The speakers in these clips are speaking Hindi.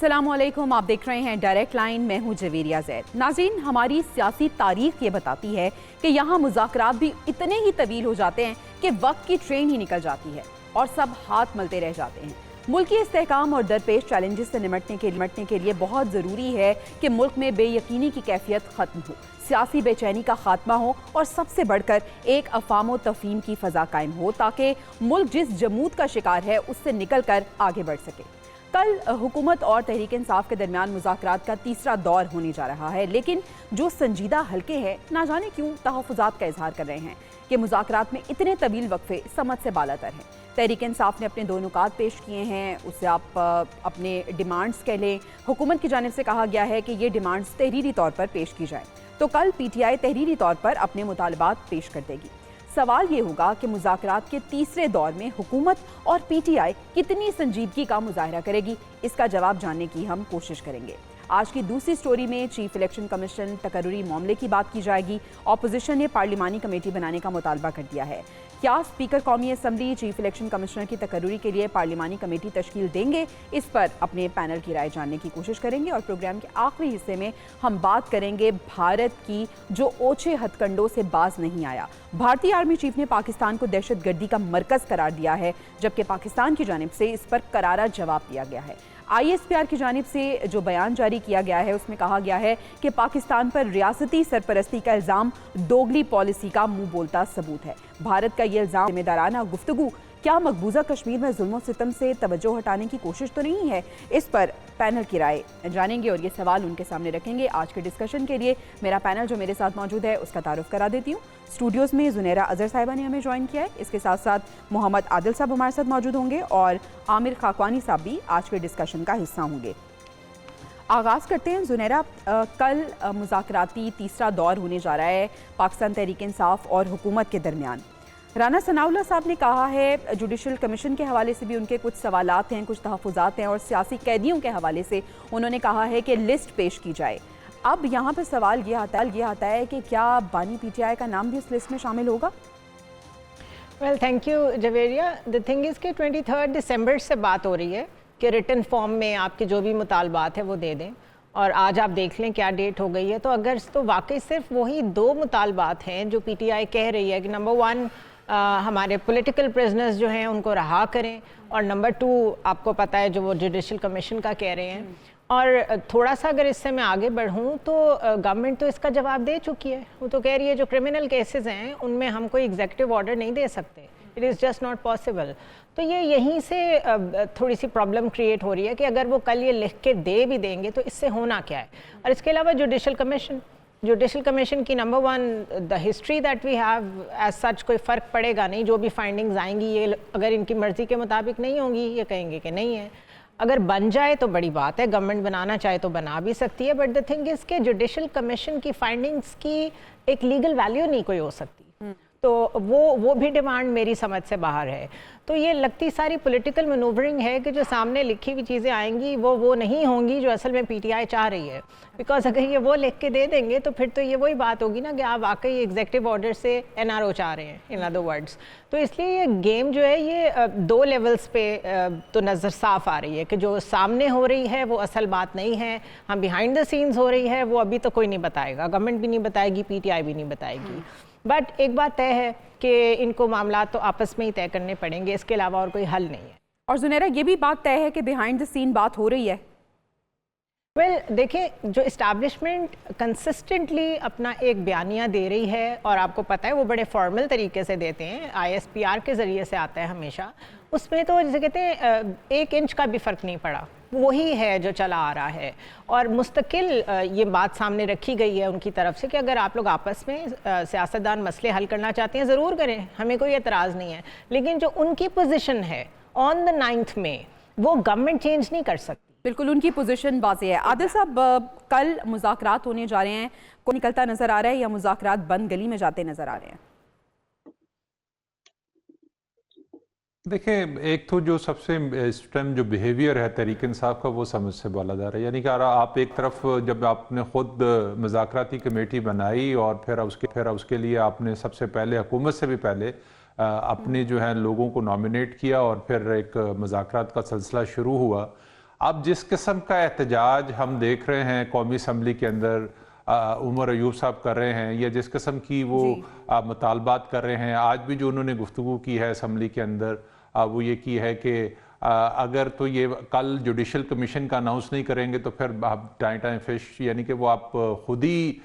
अस्सलामुअलैकुम, आप देख रहे हैं डायरेक्ट लाइन। मैं हूं जवेरिया ज़ैद। नाज़रीन, हमारी सियासी तारीख ये बताती है कि यहाँ मुज़ाकरात भी इतने ही तवील हो जाते हैं कि वक्त की ट्रेन ही निकल जाती है और सब हाथ मलते रह जाते हैं। मुल्की इस्तेहकाम और दरपेश चैलेंजेस से निमटने के लिए बहुत ज़रूरी है कि मुल्क में बेयकीनी की कैफियत ख़त्म हो, सियासी बेचैनी का खात्मा हो और सबसे बढ़कर एक अफ़ाम तफ़हीम की फ़ज़ा कायम हो, ताकि मुल्क जिस जमूद का शिकार है उससे निकल कर आगे बढ़ सके। कल हुकूमत और तहरीक इंसाफ के दरमियान मुज़ाकरात का तीसरा दौर होने जा रहा है, लेकिन जो संजीदा हल्के हैं ना जाने क्यों तहफ़्फ़ुज़ात का इजहार कर रहे हैं कि मुज़ाकरात में इतने तवील वक्फे समझ से बालातर हैं। तहरीक इंसाफ ने अपने दो नुकात पेश किए हैं, उससे आप अपने डिमांड्स कह लें। हुकूमत की जानिब से कहा गया है कि ये डिमांड्स तहरीरी तौर पर पेश की जाएँ, तो कल PTI तहरीरी तौर पर अपने मुतालबात पेश कर देगी। सवाल ये होगा कि मुज़ाकरात के तीसरे दौर में हुकूमत और PTI कितनी संजीदगी का मुजाहरा करेगी। इसका जवाब जानने की हम कोशिश करेंगे। आज की दूसरी स्टोरी में चीफ इलेक्शन कमीशन तकर्रुरी मामले की बात की जाएगी। ऑपोजिशन ने पार्लिमानी कमेटी बनाने का मुतालबा कर दिया है। क्या स्पीकर कौमी असम्बली चीफ इलेक्शन कमिश्नर की तकर्रुरी के लिए पार्लिमानी कमेटी तश्कील देंगे? इस पर अपने पैनल की राय जानने की कोशिश करेंगे और प्रोग्राम के आखिरी हिस्से में हम बात करेंगे भारत की, जो ओछे हथकंडों से बाज नहीं आया। भारतीय आर्मी चीफ ने पाकिस्तान को दहशतगर्दी का मरकज करार दिया है, जबकि पाकिस्तान की जानिब से इस पर करारा जवाब दिया गया है। ISPR की जानिब से जो बयान जारी किया गया है उसमें कहा गया है कि पाकिस्तान पर रियासती सरपरस्ती का इल्ज़ाम दोगली पॉलिसी का मुंह बोलता सबूत है। भारत का ये इल्ज़ाम जिम्मेदाराना गुफ्तगू क्या मकबूजा कश्मीर में जुल्म सितम से तवज्जो हटाने की कोशिश तो नहीं है? इस पर पैनल की राय जानेंगे और ये सवाल उनके सामने रखेंगे। आज के डिस्कशन के लिए मेरा पैनल जो मेरे साथ मौजूद है उसका तारुफ करा देती हूँ। स्टूडियोज़ में ज़ुनैरा अज़हर साहिबा ने हमें ज्वाइन किया है। इसके साथ साथ मोहम्मद आदिल साहब हमारे साथ मौजूद होंगे और आमिर खाकवानी साहब भी आज के डिस्कशन का हिस्सा होंगे। आगाज़ करते हैं ज़ुनैरा, कल मुज़ाकराती तीसरा दौर होने जा रहा है पाकिस्तान तहरीक इंसाफ और हुकूमत के दरमियान। राना सनाउल्लाह साहब ने कहा है, जुडिशल कमीशन के हवाले से भी उनके कुछ सवालात हैं, कुछ तहफ़्फ़ुज़ात हैं और सियासी कैदियों के हवाले से उन्होंने कहा है कि लिस्ट पेश की जाए। अब यहाँ पर सवाल ये आता है कि क्या बानी PTI का नाम भी उस लिस्ट में शामिल होगा? Well, thank you Javeria. The thing is कि 23 दिसंबर से बात हो रही है कि रिटन फॉर्म में आपके जो भी मुतालबात है वो दे दें, और आज आप देख लें क्या डेट हो गई है। तो अगर तो वाकई सिर्फ वही दो मुतालबात हैं जो PTI कह रही है कि नंबर 1 हमारे पॉलिटिकल प्रिजनर्स जो हैं उनको रहा करें, और नंबर 2 आपको पता है जो वो जुडिशल कमीशन का कह रहे हैं। और थोड़ा सा अगर इससे मैं आगे बढ़ूँ तो गवर्नमेंट तो इसका जवाब दे चुकी है। वो तो कह रही है जो क्रिमिनल केसेस हैं उनमें हम कोई एग्जीक्यूटिव ऑर्डर नहीं दे सकते, it is just not possible. तो ये यहीं से थोड़ी सी प्रॉब्लम क्रिएट हो रही है कि अगर वो कल ये लिख के दे भी देंगे तो इससे होना क्या है। और इसके अलावा जुडिशल कमीशन की number 1 the history that we have as such कोई फ़र्क पड़ेगा नहीं। जो भी फाइंडिंग्स आएंगी ये अगर इनकी मर्ज़ी के मुताबिक नहीं होंगी, ये कहेंगे कि नहीं है। अगर बन जाए तो बड़ी बात है, गवर्नमेंट बनाना चाहे तो बना भी सकती है, बट द थिंग इज़ के जुडिशल कमीशन की फाइंडिंग्स की एक लीगल वैल्यू नहीं कोई हो सकती। तो वो भी डिमांड मेरी समझ से बाहर है। तो ये लगती सारी पॉलिटिकल मैनूवरिंग है कि जो सामने लिखी हुई चीज़ें आएंगी वो नहीं होंगी जो असल में PTI चाह रही है। बिकॉज अगर ये वो लिख के दे देंगे तो फिर तो ये वही बात होगी ना कि आप वाकई एग्जीक्यूटिव ऑर्डर से NRO चाह रहे हैं, इन अदर वर्ड्स। तो इसलिए ये गेम जो है ये 2 लेवल्स पे तो नज़र साफ आ रही है कि जो सामने हो रही है वो असल बात नहीं है, हम बिहाइंड द सीन्स हो रही है वो अभी तो कोई नहीं बताएगा, गवर्नमेंट भी नहीं बताएगी, PTI भी नहीं बताएगी। बट एक बात तय है कि इनको मामला तो आपस में ही तय करने पड़ेंगे, इसके अलावा और कोई हल नहीं है। और ज़ुनैरा, ये भी बात तय है कि बिहाइंड द सीन बात हो रही है। वेल, देखिए जो इस्टेब्लिशमेंट कंसिस्टेंटली अपना एक बयानिया दे रही है, और आपको पता है वो बड़े फॉर्मल तरीके से देते हैं, ISPR के ज़रिए से आता है हमेशा, उसमें तो जैसे कहते हैं 1 इंच का भी फ़र्क नहीं पड़ा, वही है जो चला आ रहा है। और मुस्तकिल ये बात सामने रखी गई है उनकी तरफ से कि अगर आप लोग आपस में सियासतदान मसले हल करना चाहते हैं ज़रूर करें, हमें कोई एतराज़ नहीं है, लेकिन जो उनकी पोजीशन है ऑन द 9th में वो गवर्नमेंट चेंज नहीं कर सकती। बिल्कुल उनकी पोजीशन वाज़ेह है। आदिल साहब, कल मुज़ाकरात होने जा रहे हैं, को निकलता नज़र आ रहा है या मुज़ाकरात बंद गली में जाते नज़र आ रहे हैं? देखिए, एक तो जो सबसे इस टाइम जो बिहेवियर है तहरीक इंसाफ का वो समझ से बालादार है। यानी कि आप एक तरफ जब आपने ख़ुद मुज़ाकराती कमेटी बनाई और फिर उसके लिए आपने सबसे पहले हुकूमत से भी पहले अपने जो है लोगों को नॉमिनेट किया और फिर एक मुज़ाकरात का सिलसिला शुरू हुआ। अब जिस किस्म का एहतजाज हम देख रहे हैं कौमी असम्बली के अंदर उमर अयूब साहब कर रहे हैं, या जिस किस्म की वो मुतालबात कर रहे हैं, आज भी जो उन्होंने गुफ्तगू की है असम्बली के अंदर, वो ये की है कि अगर तो ये कल जुडिशल कमीशन का अनाउंस नहीं करेंगे तो फिर आप टाइम फिश, यानी कि वो आप खुद ही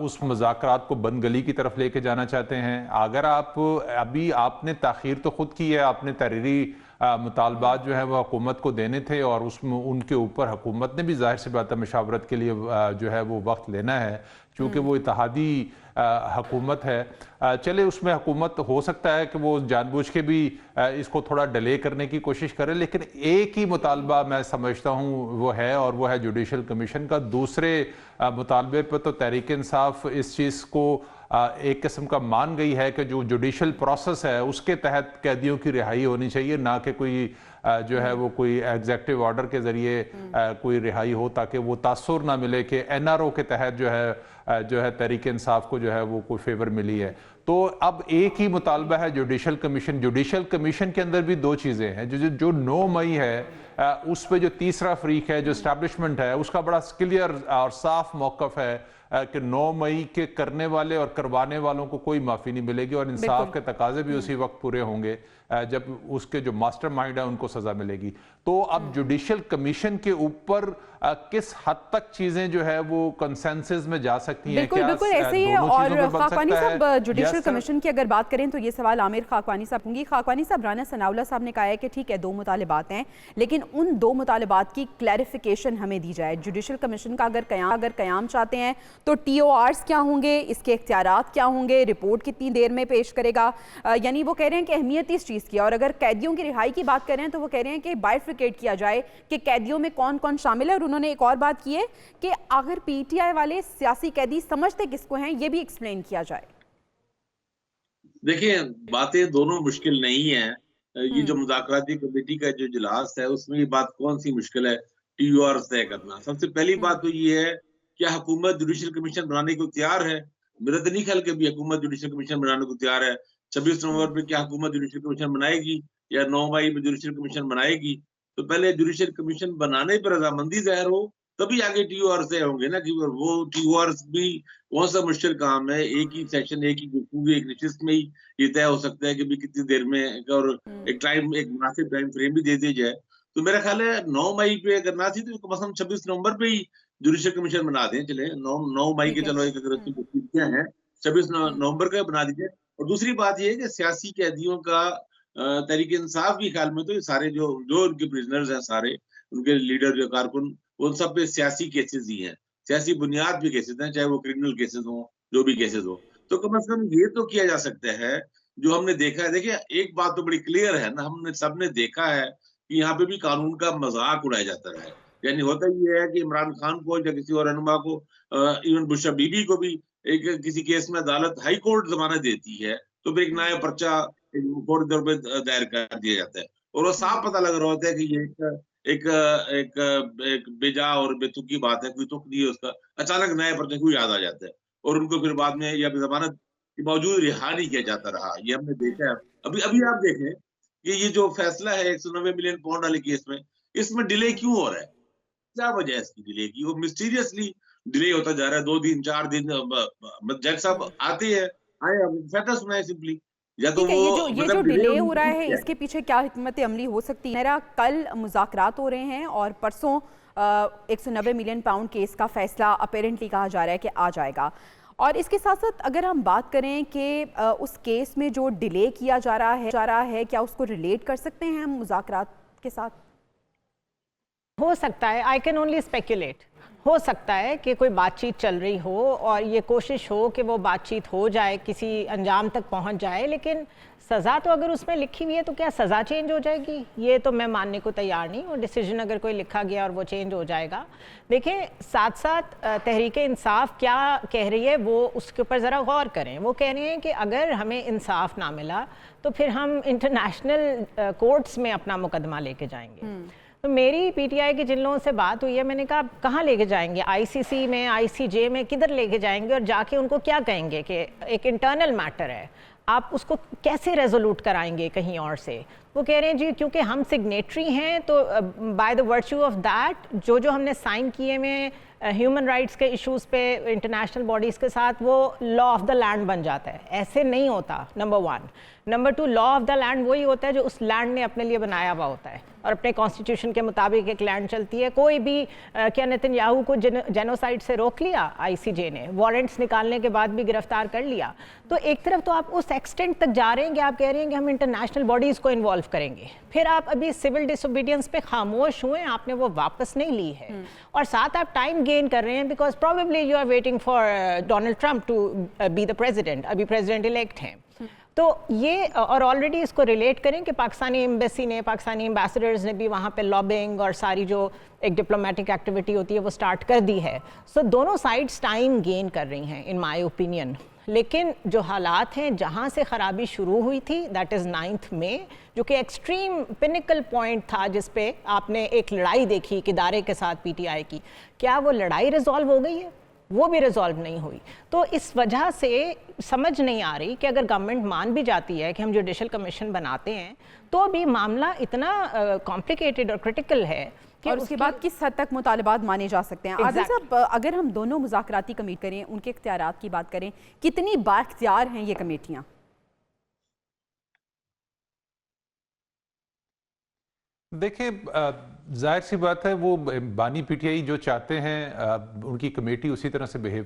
उस मुज़ाकरात को बंद गली की तरफ लेके जाना चाहते हैं। अगर आप अभी आपने ताख़ीर तो खुद की है, आपने तहरीरी मुतालबात जो है वो हुकूमत को देने थे और उसमें उनके ऊपर हुकूमत ने भी जाहिर सी बात है मशावरत के लिए जो है वो वक्त लेना है, चूँकि वो इत्तेहादी हुकूमत है। चले उसमें हुकूमत हो सकता है कि वो जानबूझ के भी इसको थोड़ा डिले करने की कोशिश करे, लेकिन एक ही मुतालबा मैं समझता हूँ वो है, और वो है जुडिशल कमीशन का। दूसरे मुतालबे पर तो तहरीक इंसाफ इस चीज़ को एक किस्म का मान गई है कि जो जुडिशल प्रोसेस है उसके तहत कैदियों की रिहाई होनी चाहिए, ना कि कोई जो है वो कोई एग्जेक्टिव ऑर्डर के ज़रिए कोई रिहाई हो, ताकि वो तासुर ना मिले कि NRO के तहत जो है तहरीक इंसाफ को जो है वो कोई फेवर मिली है। तो अब एक ही मुतालबा है जुडिशल कमीशन। जुडिशल कमीशन के अंदर भी दो चीज़ें हैं, जो 9 मई है उस पर जो तीसरा फरीक है, जो इस्टेब्लिशमेंट है, उसका बड़ा क्लियर और साफ मौक़िफ़ है कि 9 मई के करने वाले और करवाने वालों को कोई माफ़ी नहीं मिलेगी, और इंसाफ के तकाजे भी उसी वक्त पूरे होंगे जब उसके जो मास्टरमाइंड है उनको सज़ा मिलेगी। तो अब जुडिशल कमीशन के ऊपर किस हद तक चीज़ें जो है वो कंसेंसस में जा सकती हैं? बिल्कुल ऐसे ही है। और खाकवानी साहब, जुडिशल कमीशन की अगर बात करें तो ये सवाल आमिर खाकवानी साहब होंगी। खाकवानी साहब, राना सनाउल्लाह साहब ने कहा है कि ठीक है 2 मुतालबात हैं, लेकिन उन 2 मुतालबात की क्लैरिफिकेशन हमें दी जाए। जुडिशल कमीशन का अगर क़याम चाहते हैं तो TORs क्या होंगे, इसके इख्तियारात क्या होंगे, रिपोर्ट कितनी देर में पेश करेगा, यानी वो कह रहे हैं कि अहमियत इस चीज़ की। और अगर कैदियों की रिहाई की बात करें तो वो कह रहे हैं कि बाइफिकेट किया जाए कि कैदियों में कौन कौन शामिल है। और उन्होंने एक और बात की है कि अगर PTI वाले सियासी कैदी समझते किसको हैं, ये भी एक्सप्लेन किया जाए। देखिए, बातें दोनों मुश्किल नहीं है। ये जो मुज़ाकराती कमेटी का जो इजलास है उसमें ये बात कौन सी मुश्किल है TORs तय करना। सबसे पहली बात तो ये है, क्या हुकूमत जुडिशल कमीशन बनाने को तैयार है? मेरा तो नहीं ख्याल कि भी हुकूमत जुडिशल कमीशन बनाने को तैयार है। 26 नवंबर पे क्या हुकूमत जुडिशल कमीशन बनाएगी या 9 मई में जुडिशल कमीशन बनाएगी? तो पहले जुडिशल कमीशन बनाने पर रजामंदी ज़ाहिर हो, तभी आगे TORs तय होंगे ना। कि वो TORs भी कौन सा मुश्किल काम है, एक ही सेशन, एक ही गुफ्तगू, एक नशिस्त में ही ये तय हो सकता है कि भी कितनी देर में, और एक मुनासिब टाइम फ्रेम भी दे दी जाए। तो मेरा ख्याल है 9 मई पे करना थी तो कम से कम 26 नवंबर पे ही जुडिशल कमीशन बना दें। चले 9 मई के, चलो एक अगर क्या है 26 नवंबर का बना दीजिए। और दूसरी बात ये है कि सियासी कैदियों का तहरीक इंसाफ के ख्याल में तो ये सारे जो उनके प्रिजनर्स हैं, सारे उनके लीडर जो कारकुन, उन सब पे सियासी केसेस ही हैं, सियासी बुनियाद भी केसेस हैं, चाहे वो क्रिमिनल केसेस हो, जो भी केसेस हो। तो कम से कम ये तो किया जा सकता है जो हमने देखा है। देखिए, एक बात तो बड़ी क्लियर है ना, हमने सबने देखा है कि यहाँ पे भी कानून का मजाक उड़ाया जाता है। यानी होता ये है कि इमरान खान को या किसी और रहनुमा को, इवन बुशरा बीबी को भी एक किसी केस में अदालत हाई कोर्ट जमानत देती है तो फिर एक नया पर्चा फौरी तौर पर दायर कर दिया जाता है, और वो साफ पता लग रहा होता है कि ये एक बेजा और बेतुकी बात है, कोई तुक नहीं है उसका। अचानक नए पर्चे को याद आ जाता है और उनको फिर बाद में या जमानत के बावजूद रिहा नहीं किया जाता रहा। ये हमने देखा है। अभी आप देखें कि ये जो फैसला है 190 मिलियन पाउंड वाले केस में, इसमें डिले क्यों हो रहा है? क्या वजह है इसकी डिले की? वो मिस्टीरियसली डिले होता जा रहा है। 2 दिन 4 दिन जज साहब आते हैं, आए फैसला सुनाए सिंपली, या तो वो ये जो डिले हो रहा है इसके पीछे क्या हिकमत अमली हो सकती है? मेरा कल मुज़ाकरात हो रहे हैं और परसों 190 मिलियन पाउंड केस का फैसला अपेरेंटली कहा जा रहा है कि आ जाएगा। और इसके साथ साथ अगर हम बात करें कि उस केस में जो डिले किया जा रहा है क्या उसको रिलेट कर सकते हैं हम मुज़ाकरात के साथ? हो सकता है, आई कैन ओनली स्पेकुलेट। हो सकता है कि कोई बातचीत चल रही हो और ये कोशिश हो कि वो बातचीत हो जाए, किसी अंजाम तक पहुंच जाए, लेकिन सज़ा तो अगर उसमें लिखी हुई है तो क्या सज़ा चेंज हो जाएगी? ये तो मैं मानने को तैयार नहीं हूँ। डिसीजन अगर कोई लिखा गया और वो चेंज हो जाएगा। देखिए, साथ साथ तहरीक इंसाफ क्या कह रही है वो उसके ऊपर ज़रा गौर करें। वो कह रही हैं कि अगर हमें इंसाफ ना मिला तो फिर हम इंटरनेशनल कोर्ट्स में अपना मुकदमा लेके जाएंगे। तो मेरी PTI के जिन लोगों से बात हुई है, मैंने कहा कहाँ लेके जाएंगे? ICC में, ICJ में, किधर लेके जाएंगे? और जाके उनको क्या कहेंगे कि एक इंटरनल मैटर है, आप उसको कैसे रेजोल्यूट कराएंगे कहीं और से? वो कह रहे हैं जी क्योंकि हम सिग्नेटरी हैं तो by the virtue of that जो हमने साइन किए हुए ह्यूमन राइट्स के इश्यूज़ पे इंटरनेशनल बॉडीज़ के साथ वो लॉ ऑफ द लैंड बन जाता है। ऐसे नहीं होता, number 1। Number 2, law of the land वही होता है जो उस लैंड ने अपने लिए बनाया हुआ होता है और अपने कॉन्स्टिट्यूशन के मुताबिक एक लैंड चलती है। कोई भी क्या नेतन्याहू को जेनोसाइड से रोक लिया आईसीजे ने, वारंट्स निकालने के बाद भी गिरफ्तार कर लिया। तो एक तरफ तो आप उस एक्सटेंट तक जा रहे हैं कि आप कह रहे हैं कि हम इंटरनेशनल बॉडीज़ को इन्वॉल्व करेंगे, फिर आप अभी सिविल डिसोबीडियंस पे खामोश हुए, आपने वो वापस नहीं ली है और साथ आप टाइम गेन कर रहे हैं because probably you are waiting for Donald Trump to be the president, अभी प्रेसिडेंट इलेक्ट हैं। तो ये और ऑलरेडी इसको रिलेट करें कि पाकिस्तानी एम्बेसी ने, पाकिस्तानी एम्बेसडर्स ने भी वहाँ पे लॉबिंग और सारी जो एक डिप्लोमेटिक एक्टिविटी होती है वो स्टार्ट कर दी है। सो दोनों साइड्स टाइम गेन कर रही हैं इन माय ओपिनियन। लेकिन जो हालात हैं जहाँ से ख़राबी शुरू हुई थी दैट इज़ 9 मई, जो कि एक्सट्रीम पिनिकल पॉइंट था जिस पे आपने एक लड़ाई देखी किदारे के साथ पीटीआई की। क्या वो लड़ाई रिजॉल्व हो गई है? वो भी रिजॉल्व नहीं हुई। तो इस वजह से समझ नहीं आ रही कि अगर गवर्नमेंट मान भी जाती है कि हम जुडिशल कमीशन बनाते हैं तो भी मामला इतना कॉम्प्लिकेटेड और क्रिटिकल है कि और उसके बाद किस हद तक मुतालबात माने जा सकते हैं। आदिल साहब, अगर हम दोनों मुज़ाकराती कमेटी करें, उनके इख्तियारात की बात करें, कितनी बाइख्तियार हैं ये कमेटियाँ? देखिए, जाहिर सी बात है वो बानी पीटीआई जो चाहते हैं उनकी कमेटी उसी तरह से बिहेव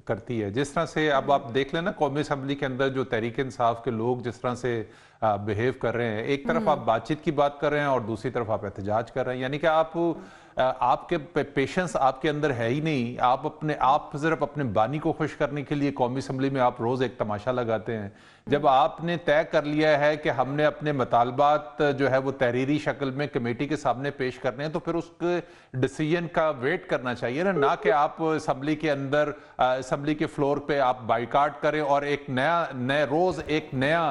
करती है जिस तरह से अब आप देख लेना कौमी असम्बली के अंदर जो तहरीक इंसाफ के लोग जिस तरह से बिहेव कर रहे हैं। एक तरफ आप बातचीत की बात कर रहे हैं और दूसरी तरफ आप एहतजाज कर रहे हैं, यानी कि आपके पेशेंस आपके अंदर है ही नहीं। आप सिर्फ अपने बानी को खुश करने के लिए कौमी असम्बली में आप रोज एक तमाशा लगाते हैं। जब आपने तय कर लिया है कि हमने अपने मुतालबात जो है वो तहरीरी शक्ल में कमेटी के सामने पेश करने हैं तो फिर उसके डिसीजन का वेट करना चाहिए ना कि आप असम्बली के अंदर असम्बली के फ्लोर पे आप बाइकाट करें और एक नया रोज एक नया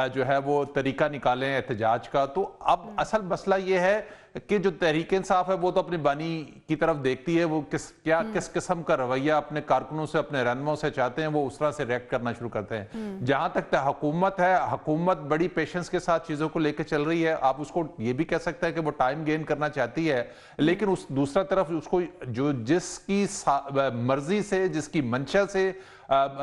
जो है वो तरीका निकालें एहतजाज का। तो अब असल मसला ये है कि जो तहरीक इंसाफ है वो तो अपनी बानी की तरफ देखती है, वो किस किस्म का रवैया अपने कारकुनों से अपने रहनुमाओं से चाहते हैं वो उस तरह से रिएक्ट करना शुरू करते हैं। जहां तक हुकूमत है, हुकूमत बड़ी पेशेंस के साथ चीजों को लेकर चल रही है। आप उसको ये भी कह सकते हैं कि वो टाइम गेन करना चाहती है, लेकिन उस दूसरा तरफ उसको जो जिसकी मर्जी से जिसकी मंशा से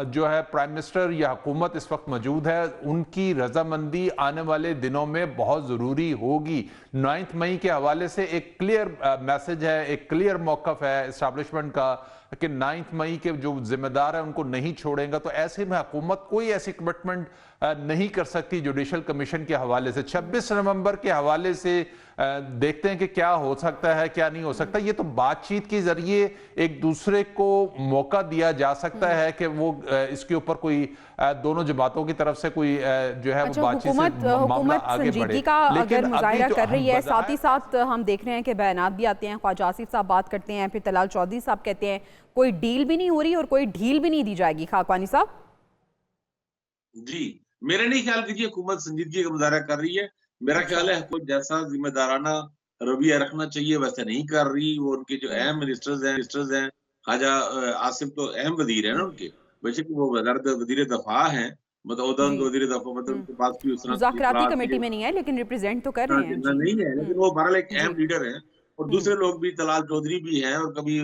जो है प्राइम मिनिस्टर या हुकूमत इस वक्त मौजूद है उनकी रजामंदी आने वाले दिनों में बहुत जरूरी होगी। 9 मई के हवाले से एक क्लियर मैसेज है, एक क्लियर मौकफ है एस्टैब्लिशमेंट का कि 9 मई के जो जिम्मेदार है उनको नहीं छोड़ेगा। तो ऐसे में हुकूमत कोई ऐसी कमिटमेंट नहीं कर सकती जुडिशल कमीशन के हवाले से। 26 नवंबर के हवाले से देखते हैं कि क्या हो सकता है क्या नहीं हो सकता। ये तो बातचीत के जरिए एक दूसरे को मौका दिया जा सकता है कि वो इसके ऊपर कोई दोनों जमातों की तरफ से कोई जो है वो बातचीत से मामला आगे बढ़े। का अगर मुजाहिरा कर रही है, साथ ही साथ हम देख रहे हैं कि बयानात भी आते हैं, ख्वाजा आसिफ साहब बात करते हैं, फिर तलाल चौधरी साहब कहते हैं कोई डील भी नहीं हो रही और कोई ढील भी नहीं दी जाएगी। खाकवानी साहब जी, मेरा नहीं ख्याल कि हुकूमत संजीदगी का मुजाहरा कर रही है। मेरा ख्याल है हुकूमत जैसा जिम्मेदाराना रवैया रखना चाहिए वैसे नहीं कर रही। वो उनके जो अहम मिनिस्टर्स हैं ख्वाजा आसिफ तो अहम वजीर है ना उनके, बेशक वो वजीर दफा हैं, मतलब वजीर दफा मतलब उनके पास भी उस तरह मुज़ाकराती कमेटी में नहीं है लेकिन रिप्रेजेंट तो कर रहे हैं। नहीं है लेकिन वो बहरहाल एक अहम लीडर है। और दूसरे लोग भी, तलाल चौधरी भी हैं और कभी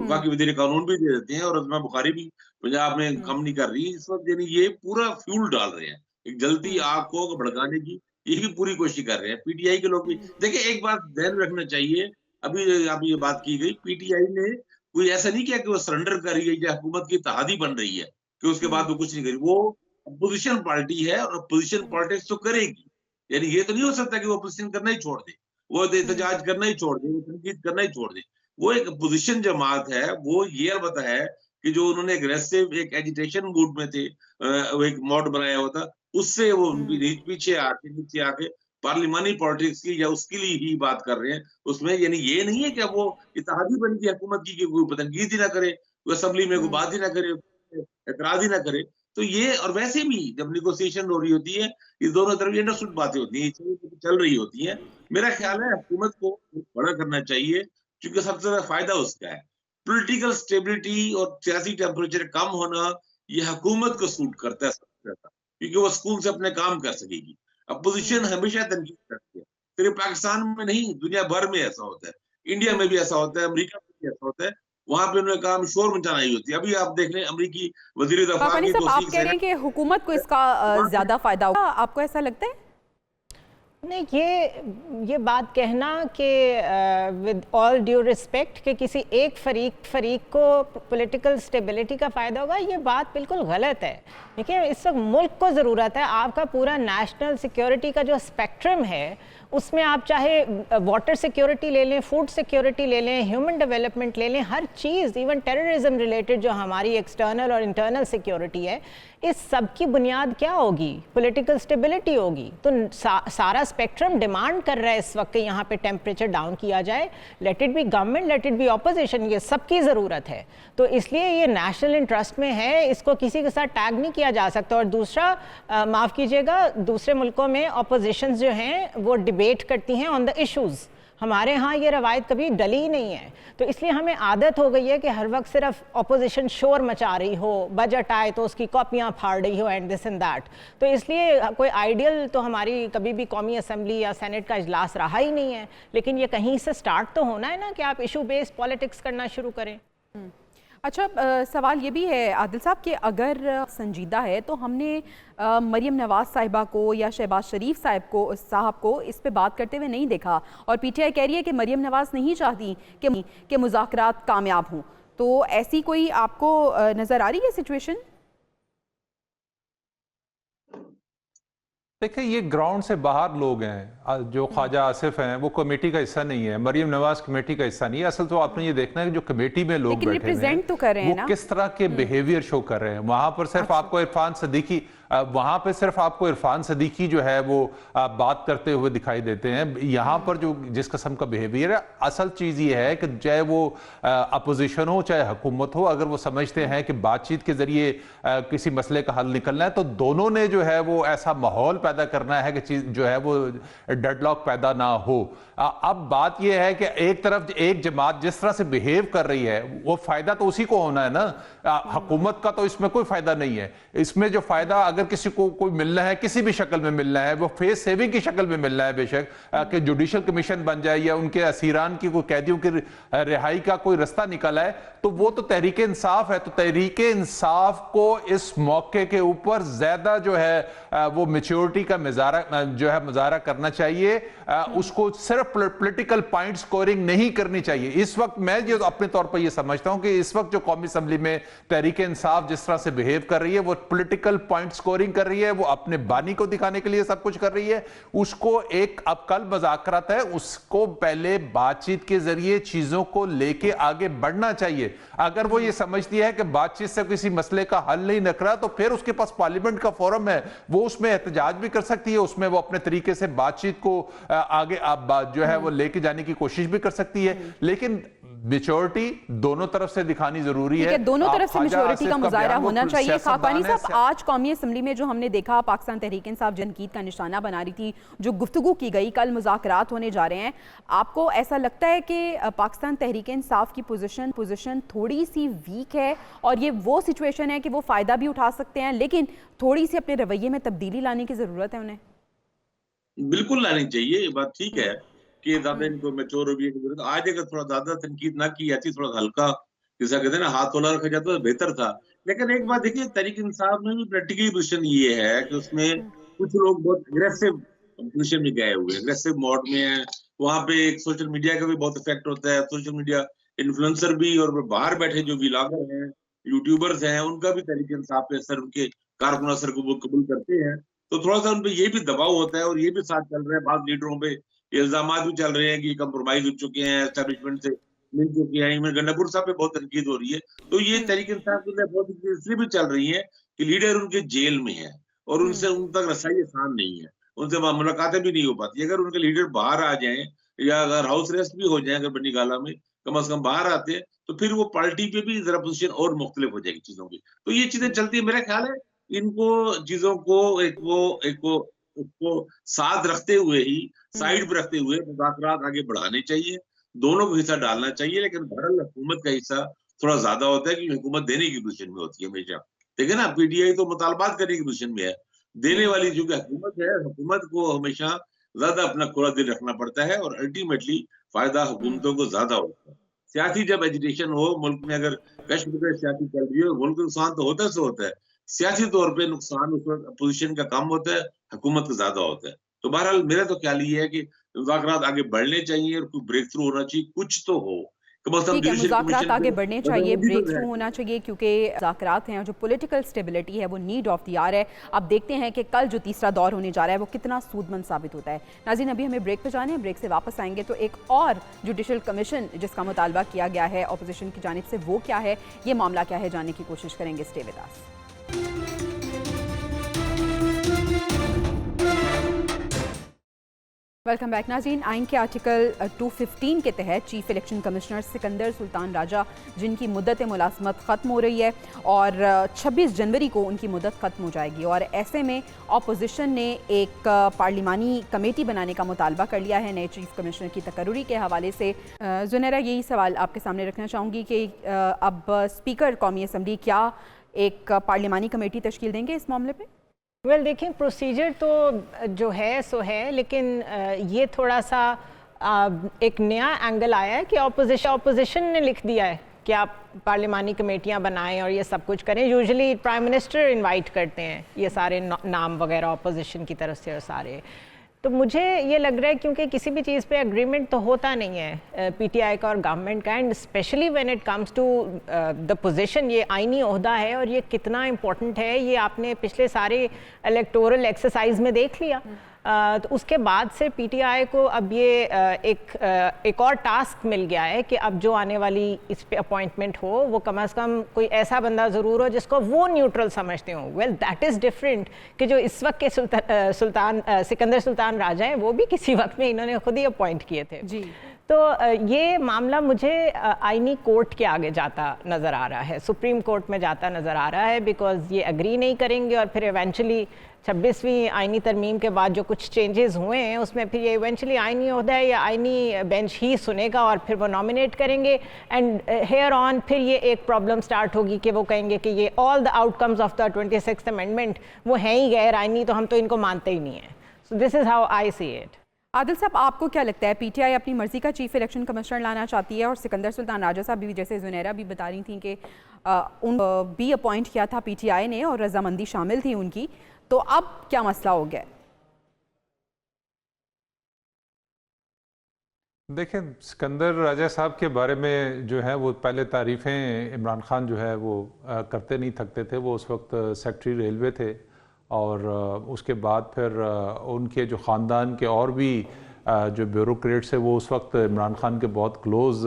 वफाकी वजीर कानून भी दे देते हैं और अज़मा बुखारी भी पंजाब में कम नहीं कर रही इस वक्त। यानी ये पूरा फ्यूल डाल रहे हैं एक जलती आग को भड़काने की, यही पूरी कोशिश कर रहे हैं। पीटीआई के लोग भी देखिए, एक बात ध्यान रखना चाहिए, अभी आप ये बात की गई, पीटीआई ने कोई ऐसा नहीं किया कि वो सरेंडर कर रही है या हुकूमत की इत्तेहादी बन रही है कि उसके बाद वो कुछ नहीं करी। वो अपोजिशन पार्टी है और अपोजिशन पॉलिटिक्स तो करेगी। यानी ये तो नहीं हो सकता कि वो अपोजिशन करना ही छोड़ दे, वो एहतजाज करना ही छोड़ दे, वो तनकीद करना ही छोड़ दे। वो एक अपोजिशन जमात है। वो ये अलबत्ता है कि जो उन्होंने एग्रेसिव एक एजिटेशन मूड में थे, वो एक मॉड बनाया हुआ था, उससे वो नीचे आके पार्लिमानी पॉलिटिक्स की या उसके लिए ही बात कर रहे हैं उसमें। यानी ये नहीं है कि वो इत्तेहादी बन गई हुकूमत की कि कोई तनकीद ही ना करे, कोई असेंबली में कोई बात ही ना करे, एतराज ही ना करे। तो ये, और वैसे भी जब निगोसिएशन हो रही होती है इस दोनों तरफ अंडरस्टूड बातें होती हैं, चल रही होती हैं। मेरा ख्याल है हुकूमत को बड़ा करना चाहिए क्योंकि सबसे ज्यादा फायदा उसका है। पॉलिटिकल स्टेबिलिटी और सियासी टेम्परेचर कम होना ये हुकूमत को सूट करता है सबसे ज्यादा। क्योंकि वो सुकून से अपने काम कर सकेगी। अपोजिशन हमेशा तनकीद करती है, सिर्फ पाकिस्तान में नहीं, दुनिया भर में ऐसा होता है, इंडिया में भी ऐसा होता है, अमेरिका में भी ऐसा होता है। वहां पे उन्होंने काम शोर मचाना ही होती है। अभी आप देख लें अमरीकी वजीर दफा पानी की साहब, आप तौसीक कह रहे हैं कि हुकूमत को इसका ज्यादा फायदा होगा, आपको ऐसा लगता है? नहीं, ये बात कहना कि विद ऑल ड्यू रिस्पेक्ट कि किसी एक फरीक को पॉलिटिकल स्टेबिलिटी का फ़ायदा होगा, ये बात बिल्कुल गलत है। देखिए, इस वक्त मुल्क को ज़रूरत है, आपका पूरा नेशनल सिक्योरिटी का जो स्पेक्ट्रम है उसमें आप चाहे वाटर सिक्योरिटी ले लें, फूड सिक्योरिटी ले लें, ह्यूमन डेवलपमेंट ले लें, हर चीज़, इवन टेररिज्म रिलेटेड जो हमारी एक्सटर्नल और इंटरनल सिक्योरिटी है, इस सब की बुनियाद क्या होगी? पॉलिटिकल स्टेबिलिटी होगी। तो सारा स्पेक्ट्रम डिमांड कर रहा है इस वक्त यहाँ पे टेम्परेचर डाउन किया जाए। Let it be government, let it be opposition, ये सबकी ज़रूरत है। तो इसलिए ये नेशनल इंटरेस्ट में है, इसको किसी के साथ टैग नहीं किया जा सकता। और दूसरा, माफ़ कीजिएगा, दूसरे मुल्कों में ऑपोजिशंस जो हैं वो डिबेट करती हैं ऑन द इश्यूज़। हमारे यहाँ ये रवायत कभी डली ही नहीं है। तो इसलिए हमें आदत हो गई है कि हर वक्त सिर्फ अपोजिशन शोर मचा रही हो, बजट आए तो उसकी कॉपियाँ फाड़ रही हो, एंड दिस एंड दैट। तो इसलिए कोई आइडियल तो हमारी कभी भी कौमी असम्बली या सेनेट का इजलास रहा ही नहीं है। लेकिन ये कहीं से स्टार्ट तो होना है ना कि आप इशू बेस्ड पॉलिटिक्स करना शुरू करें। अच्छा, सवाल ये भी है आदिल साहब कि अगर संजीदा है तो हमने मरियम नवाज साहिबा को या शहबाज शरीफ साहब को इस पे बात करते हुए नहीं देखा, और पीटीआई कह रही है कि मरियम नवाज नहीं चाहती कि मुज़ाकरात कामयाब हों। तो ऐसी कोई आपको नज़र आ रही है सिचुएशन? देखिए, ये ग्राउंड से बाहर लोग हैं। जो ख्वाजा आसिफ हैं वो कमेटी का हिस्सा नहीं है, मरियम नवाज कमेटी का हिस्सा नहीं है। असल तो आपने ये देखना है कि जो कमेटी में लोग बैठे हुए हैं तो कर रहे हैं वो किस तरह के बिहेवियर शो कर रहे हैं। वहां पर सिर्फ आपको इरफान सदीकी जो है वो बात करते हुए दिखाई देते हैं। यहाँ पर जो जिस किस्म का बिहेवियर है, असल चीज़ ये है कि चाहे वो अपोजिशन हो चाहे हुकूमत हो, अगर वो समझते हैं कि बातचीत के जरिए किसी मसले का हल निकलना है तो दोनों ने जो है वो ऐसा माहौल पैदा करना है कि चीज़ जो है वो डेडलॉक पैदा ना हो। अब बात यह है कि एक तरफ एक जमात जिस तरह से बिहेव कर रही है वो फायदा तो उसी को होना है ना, हुकूमत का तो इसमें कोई फायदा नहीं है। इसमें जो फायदा अगर किसी को कोई मिलना है, किसी भी शक्ल में मिलना है, वो फेस सेविंग की शक्ल में मिलना है, बेशक कि जुडिशल कमीशन बन जाए या उनके असीरान की, कोई कैदियों की रिहाई का कोई रास्ता निकला है, तो वो तो तहरीक इंसाफ है। तो तहरीक इंसाफ को इस मौके के ऊपर ज्यादा जो है वो मैच्योरिटी का मुजाहरा करना चाहिए। उसको सिर्फ पॉलिटिकल पॉइंट स्कोरिंग नहीं करनी चाहिए। इस वक्त मैं जो अपने तौर पर यह समझता हूं कि इस वक्त जो कौमी असम्बली में तहरीक इंसाफ जिस तरह से बिहेव कर रही है वो पॉलिटिकल पॉइंट स्कोरिंग कर रही है, वो अपने बानी को दिखाने के लिए सब कुछ कर रही है। उसको एक, अब कल मुज़ाकरात है, उसको पहले बातचीत के जरिए चीजों को लेके आगे बढ़ना चाहिए। अगर वो ये समझती है कि बातचीत से किसी मसले का हल नहीं निकल रहा तो फिर उसके पास पार्लियामेंट का फोरम है, वो उसमें एहतजाज भी कर सकती है, उसमें वो अपने तरीके से बातचीत को आगे जो है वो लेके जाने की कोशिश भी कर सकती है। लेकिन मैच्योरिटी दोनों तरफ से दिखानी जरूरी है। दोनों तरफ से मैच्योरिटी का मुजाहरा होना चाहिए। खाकानी साहब, आज कौमी असम्बली में जो हमने देखा, पाकिस्तान तहरीक इंसाफ जनकीद का निशाना बना रही थी, जो गुफ्तगू की गई, कल मुज़ाकरात होने जा रहे हैं, आपको ऐसा लगता है कि पाकिस्तान तहरीक इंसाफ की पोजीशन थोड़ी सी वीक है और ये वो सिचुएशन है कि वो फायदा भी उठा सकते हैं लेकिन थोड़ी सी अपने रवैये में तब्दीली लाने की जरूरत है उन्हें? बिल्कुल लानी चाहिए, ये बात ठीक है कि ज्यादा इनको मैच्योर रवैये की जरूरत। आज अगर थोड़ा ज्यादा तनकीद ना की जाती, थोड़ा हल्का, जैसा कहते हैं ना, हाथ तोला रखा जाता तो बेहतर था। लेकिन एक बात देखिए, तहरीक इंसाफ में भी प्रैक्टिकली पोजीशन ये है कि उसमें कुछ लोग बहुत अग्रेसिव पोजीशन में गए हुए, अग्रेसिव मोड में है। वहां पे एक सोशल मीडिया का भी बहुत इफेक्ट होता है। सोशल मीडिया इन्फ्लुएंसर भी और बाहर बैठे जो व्लॉगर हैं, यूट्यूबर्स हैं, उनका भी तहरीक इंसाफ पे असर, उनके कारकुन असर को वो कबूल करते हैं। तो थोड़ा सा उनपे ये भी दबाव होता है और ये भी साथ चल रहे हैं। बाद लीडरों पे इल्जाम भी चल रहे हैं कि कंप्रोमाइज हो चुके हैं, एस्टेब्लिशमेंट से मिल चुके हैं। इमरान गंडापुर साहब पे बहुत तनकीद हो रही है। तो ये तहरीक इंसाफ के लिए बहुत इसलिए भी चल रही है कि लीडर उनके जेल में है और उनसे उन तक रसाई आसान नहीं है, उनसे मुलाकातें भी नहीं हो पाती। अगर उनके लीडर बाहर आ जाएं या अगर हाउस अरेस्ट भी हो जाए, अगर बनी गाला में कम से कम बाहर आते हैं, तो फिर वो पार्टी पे भी जरा पोजीशन और मुख्तलिफ हो जाएगी चीजों की। तो ये चीजें चलती है। मेरा ख्याल है इनको चीजों को उसको साथ रखते हुए ही, साइड पर रखते हुए मुज़ाकरात आगे बढ़ाने चाहिए, दोनों को हिस्सा डालना चाहिए। लेकिन बहरहाल हुकूमत का हिस्सा थोड़ा ज्यादा होता है क्योंकि हुकूमत देने की पोजीशन में होती है हमेशा। ठीक है ना, पीटीआई तो मुतालबात करने की पोजीशन में है, देने वाली जो कि हुकूमत है, हुकूमत को हमेशा ज्यादा अपना खुला दिल रखना पड़ता है और अल्टीमेटली फायदा हुकूमतों को ज्यादा होता है। सियासी जब एजिटेशन हो, मुल्क में अगर कश्म पे सियासी चल रही हो, मुल्क को नुकसान तो होता से होता है। सियासी तौर पे नुकसान उस वक्त अपोजिशन का कम होता है, हुकूमत का ज्यादा होता है। तो बहरहाल मेरा तो ख्याल ये है कि मुज़ाकरात आगे बढ़ने चाहिए और कोई ब्रेक थ्रू होना चाहिए, कुछ तो हो। कम से कम ठीक है, जुडिशल मुज़ाकरात कमीशन आगे को बढ़ने चाहिए, बदौलती तो ब्रेक थ्रू है। होना चाहिए, क्योंकि मुज़ाकरात हैं और जो पॉलिटिकल स्टेबिलिटी है वो नीड ऑफ द आवर है। अब देखते हैं कि कल जो तीसरा दौर होने जा रहा है वो कितना सूदमंद साबित होता है। नाज़रीन, अभी हमें ब्रेक पे जाने हैं, ब्रेक से वापस आएंगे तो एक और जुडिशल कमीशन जिसका मुतालबा किया गया है अपोजिशन की जानिब से, वो क्या है, ये मामला क्या है, जानने की कोशिश करेंगे। Stay with us. Welcome back नाज़रीन। आइन के आर्टिकल 215 के तहत chief election commissioner Sikandar Sultan Raja, जिनकी मुद्दत मुलाजमत ख़त्म हो रही है और 26 जनवरी को उनकी मुद्दत ख़त्म हो जाएगी, और ऐसे में अपोजिशन ने एक पार्लिमानी कमेटी बनाने का मुतालबा कर लिया है नए चीफ कमिश्नर की तकर्रुरी के हवाले से। जुनैरा, यही सवाल आपके सामने रखना चाहूँगी कि अब स्पीकर कौमी असम्बली क्या एक पार्लिमानी कमेटी तश्कील देंगे इस मामले पर? वेल देखिए, प्रोसीजर तो जो है सो है, लेकिन ये थोड़ा सा एक नया एंगल आया है कि ऑपोजिशन ने लिख दिया है कि आप पार्लिमानी कमेटियां बनाएं और ये सब कुछ करें। यूजुअली प्राइम मिनिस्टर इनवाइट करते हैं ये सारे नाम वगैरह ऑपोजिशन की तरफ से और सारे। तो मुझे ये लग रहा है क्योंकि किसी भी चीज़ पे एग्रीमेंट तो होता नहीं है पीटीआई का और गवर्नमेंट का, and specially when it comes to the position, ये आईनी ओहदा है और ये कितना इम्पोर्टेंट है ये आपने पिछले सारे इलेक्टोरल एक्सरसाइज में देख लिया। तो उसके बाद से पीटीआई को अब ये एक और टास्क मिल गया है कि अब जो आने वाली इस पे अपॉइंटमेंट हो वो कम से कम कोई ऐसा बंदा ज़रूर हो जिसको वो न्यूट्रल समझते हो। वेल दैट इज़ डिफरेंट कि जो इस वक्त के सिकंदर सुल्तान राजा हैं वो भी किसी वक्त में इन्होंने खुद ही अपॉइंट किए थे जी। तो ये मामला मुझे आईनी कोर्ट के आगे जाता नज़र आ रहा है, सुप्रीम कोर्ट में जाता नज़र आ रहा है, बिकॉज ये एग्री नहीं करेंगे और फिर इवेंचुअली 26वीं आईनी तरमीम के बाद जो कुछ चेंजेस हुए हैं उसमें फिर ये इवेंचुअली आईनी ओहदा है या आईनी बेंच ही सुनेगा और फिर वो नॉमिनेट करेंगे, एंड हेयर ऑन फिर ये एक प्रॉब्लम स्टार्ट होगी कि वो कहेंगे कि ये all the outcomes of the 26th amendment वो हैं ही गैर आईनी, तो हम तो इनको मानते ही नहीं हैं। So this is how I see it. Adil साहब, आपको क्या लगता है, पीटीआई अपनी मर्जी का चीफ इलेक्शन कमिश्नर लाना चाहती है और सिकंदर सुल्तान राजा साहब भी, जैसे जुनैरा भी बता रही थी कि उन भी अपॉइंट किया था पीटीआई ने और रजामंदी शामिल थी उनकी, तो अब क्या मसला हो गया? देखें, सिकंदर राजा साहब के बारे में जो है वो पहले तारीफ़ें इमरान खान जो है वो करते नहीं थकते थे। वो उस वक्त सेक्रेटरी रेलवे थे और उसके बाद फिर उनके जो ख़ानदान के और भी जो ब्यूरोक्रेट्स है वो उस वक्त इमरान खान के बहुत क्लोज़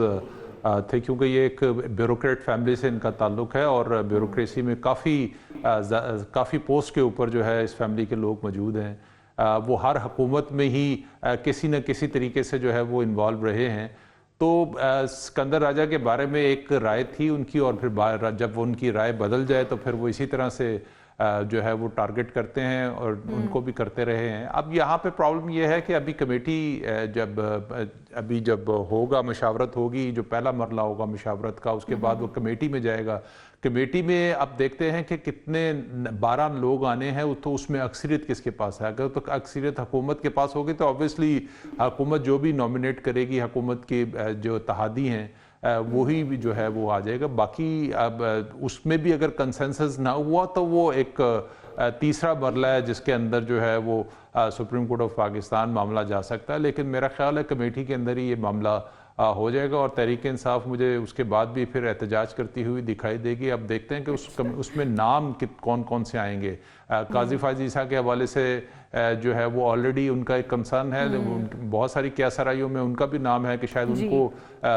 थे, क्योंकि ये एक ब्यूरोक्रेट फैमिली से इनका ताल्लुक़ है और ब्यूरोक्रेसी में काफ़ी पोस्ट के ऊपर जो है इस फैमिली के लोग मौजूद हैं। वो हर हुकूमत में ही किसी न किसी तरीके से जो है वो इन्वॉल्व रहे हैं। तो सिकंदर राजा के बारे में एक राय थी उनकी, और फिर जब उनकी राय बदल जाए तो फिर वो इसी तरह से जो है वो टारगेट करते हैं और उनको भी करते रहे हैं। अब यहाँ पे प्रॉब्लम ये है कि अभी कमेटी जब होगा, मशावरत होगी, जो पहला मरला होगा मशावरत का, उसके बाद वो कमेटी में जाएगा। कमेटी में अब देखते हैं कि कितने 12 लोग आने हैं, तो उसमें अक्सरियत किसके पास है। अगर तो अक्सरियत हुकूमत के पास होगी तो ऑब्वियसली हुकूमत जो भी नॉमिनेट करेगी, हुकूमत के जो इत्तेहादी हैं वही भी जो है वो आ जाएगा। बाकी अब उसमें भी अगर कंसेंसस ना हुआ तो वो एक तीसरा मरला है जिसके अंदर जो है वो सुप्रीम कोर्ट ऑफ पाकिस्तान मामला जा सकता है। लेकिन मेरा ख्याल है कमेटी के अंदर ही ये मामला हो जाएगा और तहरीक इंसाफ मुझे उसके बाद भी फिर एहतजाज करती हुई दिखाई देगी। अब देखते हैं कि उसमें नाम कौन कौन से आएंगे। काजी फाजीसा के हवाले से जो है वो ऑलरेडी उनका एक कंसर्न है, बहुत सारी क्यासराइयों में उनका भी नाम है कि शायद उनको